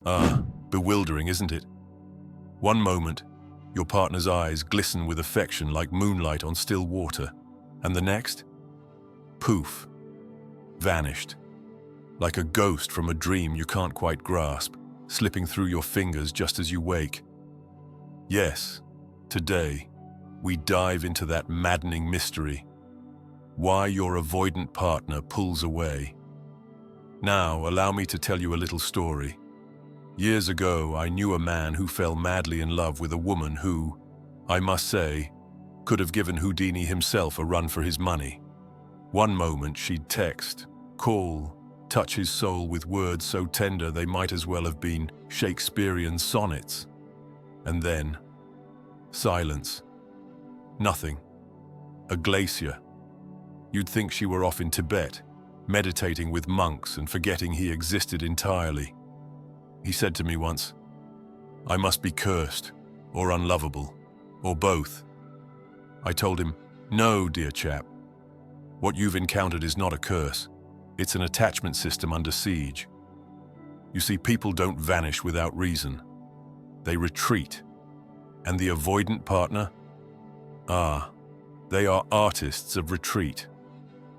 Ah, bewildering, isn't it? One moment, your partner's eyes glisten with affection like moonlight on still water, and the next, poof, vanished, like a ghost from a dream you can't quite grasp, slipping through your fingers just as you wake. Yes, today, we dive into that maddening mystery, why your avoidant partner pulls away. Now, allow me to tell you a little story. Years ago, I knew a man who fell madly in love with a woman who, I must say, could have given Houdini himself a run for his money. One moment she'd text, call, touch his soul with words so tender they might as well have been Shakespearean sonnets. And then, silence. Nothing. A glacier. You'd think she were off in Tibet, meditating with monks and forgetting he existed entirely. He said to me once, "I must be cursed, or unlovable, or both." I told him, "No, dear chap. What you've encountered is not a curse. It's an attachment system under siege. You see, people don't vanish without reason. They retreat. And the avoidant partner? They are artists of retreat.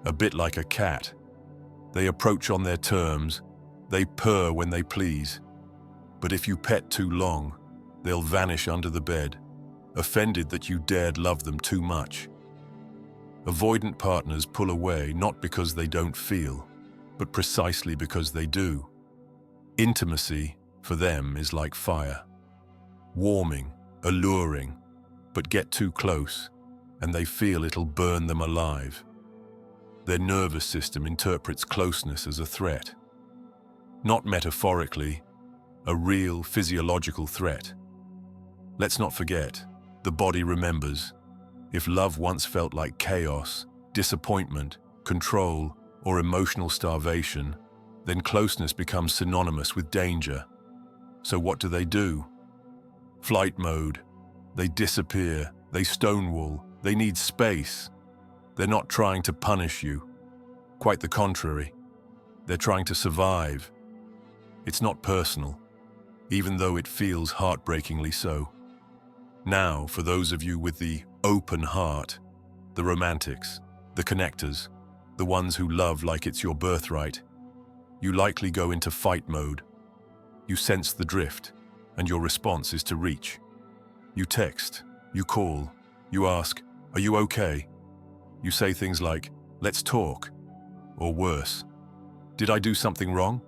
A bit like a cat. They approach on their terms. They purr when they please. But if you pet too long, they'll vanish under the bed, offended that you dared love them too much. Avoidant partners pull away not because they don't feel, but precisely because they do. Intimacy, for them, is like fire. Warming, alluring, but get too close, and they feel it'll burn them alive. Their nervous system interprets closeness as a threat. Not metaphorically, a real physiological threat. Let's not forget, the body remembers. If love once felt like chaos, disappointment, control, or emotional starvation, then closeness becomes synonymous with danger. So what do? Flight mode. They disappear, they stonewall, they need space. They're not trying to punish you. Quite the contrary. They're trying to survive. It's not personal, even though it feels heartbreakingly so. Now, for those of you with the open heart, the romantics, the connectors, the ones who love like it's your birthright, you likely go into fight mode. You sense the drift, and your response is to reach. You text, you call, you ask, "Are you okay?" You say things like, "Let's talk," or worse, "Did I do something wrong?"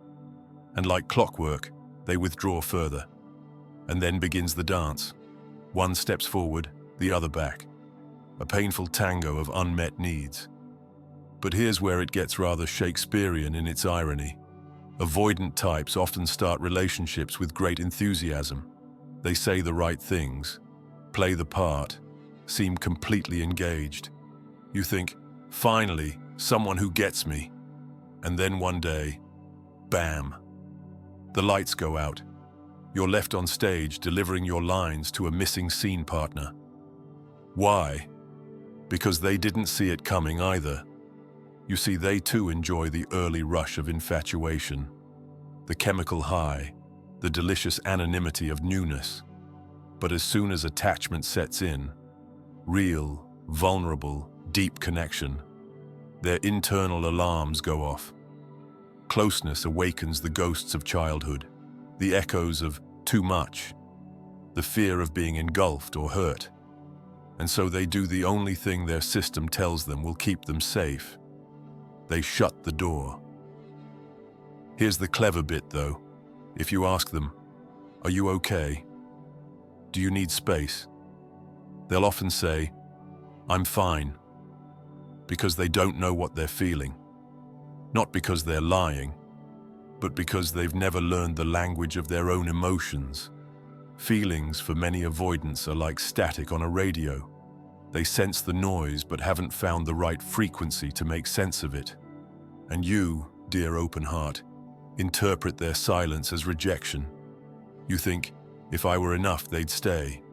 And like clockwork, they withdraw further. And then begins the dance. One steps forward, the other back. A painful tango of unmet needs. But here's where it gets rather Shakespearean in its irony. Avoidant types often start relationships with great enthusiasm. They say the right things, play the part, seem completely engaged. You think, finally, someone who gets me. And then one day, bam. The lights go out. You're left on stage delivering your lines to a missing scene partner. Why? Because they didn't see it coming either. You see, they too enjoy the early rush of infatuation, the chemical high, the delicious anonymity of newness. But as soon as attachment sets in, real, vulnerable, deep connection, their internal alarms go off. Closeness awakens the ghosts of childhood, the echoes of too much, the fear of being engulfed or hurt. And so they do the only thing their system tells them will keep them safe. They shut the door. Here's the clever bit, though. If you ask them, "Are you okay? Do you need space?" They'll often say, "I'm fine," because they don't know what they're feeling. Not because they're lying, but because they've never learned the language of their own emotions. Feelings for many avoidants are like static on a radio. They sense the noise but haven't found the right frequency to make sense of it. And you, dear open heart, interpret their silence as rejection. You think, if I were enough, they'd stay.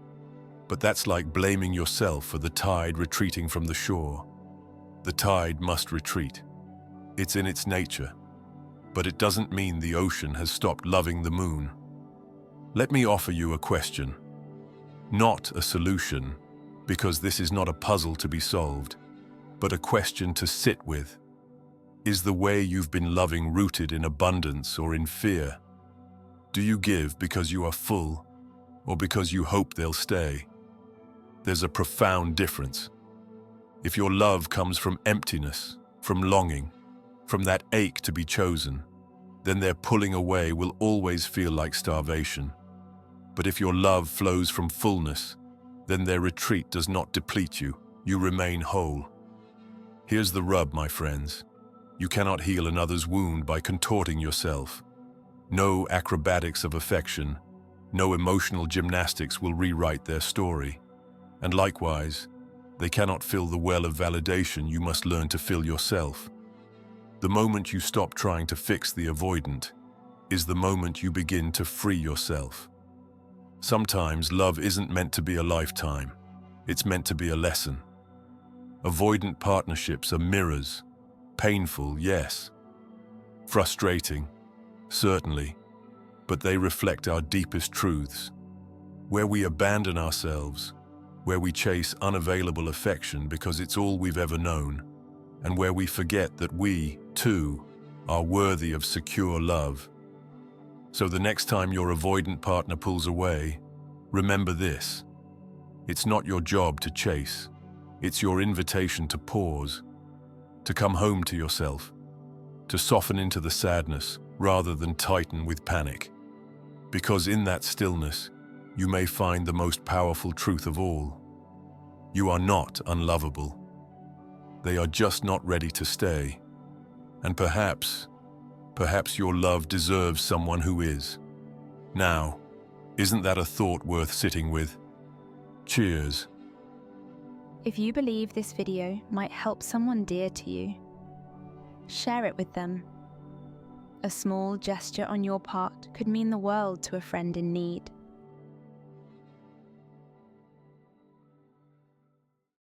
But that's like blaming yourself for the tide retreating from the shore. The tide must retreat. It's in its nature. But it doesn't mean the ocean has stopped loving the moon. Let me offer you a question. Not a solution, because this is not a puzzle to be solved, but a question to sit with. Is the way you've been loving rooted in abundance or in fear? Do you give because you are full, or because you hope they'll stay? There's a profound difference. If your love comes from emptiness, from longing, from that ache to be chosen, then their pulling away will always feel like starvation. But if your love flows from fullness, then their retreat does not deplete you. You remain whole. Here's the rub, my friends. You cannot heal another's wound by contorting yourself. No acrobatics of affection, no emotional gymnastics will rewrite their story. And likewise, they cannot fill the well of validation you must learn to fill yourself. The moment you stop trying to fix the avoidant is the moment you begin to free yourself. Sometimes love isn't meant to be a lifetime. It's meant to be a lesson. Avoidant partnerships are mirrors. Painful, yes. Frustrating, certainly. But they reflect our deepest truths. Where we abandon ourselves, where we chase unavailable affection because it's all we've ever known, and where we forget that we, too, are worthy of secure love. So the next time your avoidant partner pulls away, remember this. It's not your job to chase. It's your invitation to pause, to come home to yourself, to soften into the sadness rather than tighten with panic. Because in that stillness, you may find the most powerful truth of all. You are not unlovable. They are just not ready to stay. And perhaps your love deserves someone who is. Now, isn't that a thought worth sitting with? Cheers. If you believe this video might help someone dear to you, share it with them. A small gesture on your part could mean the world to a friend in need.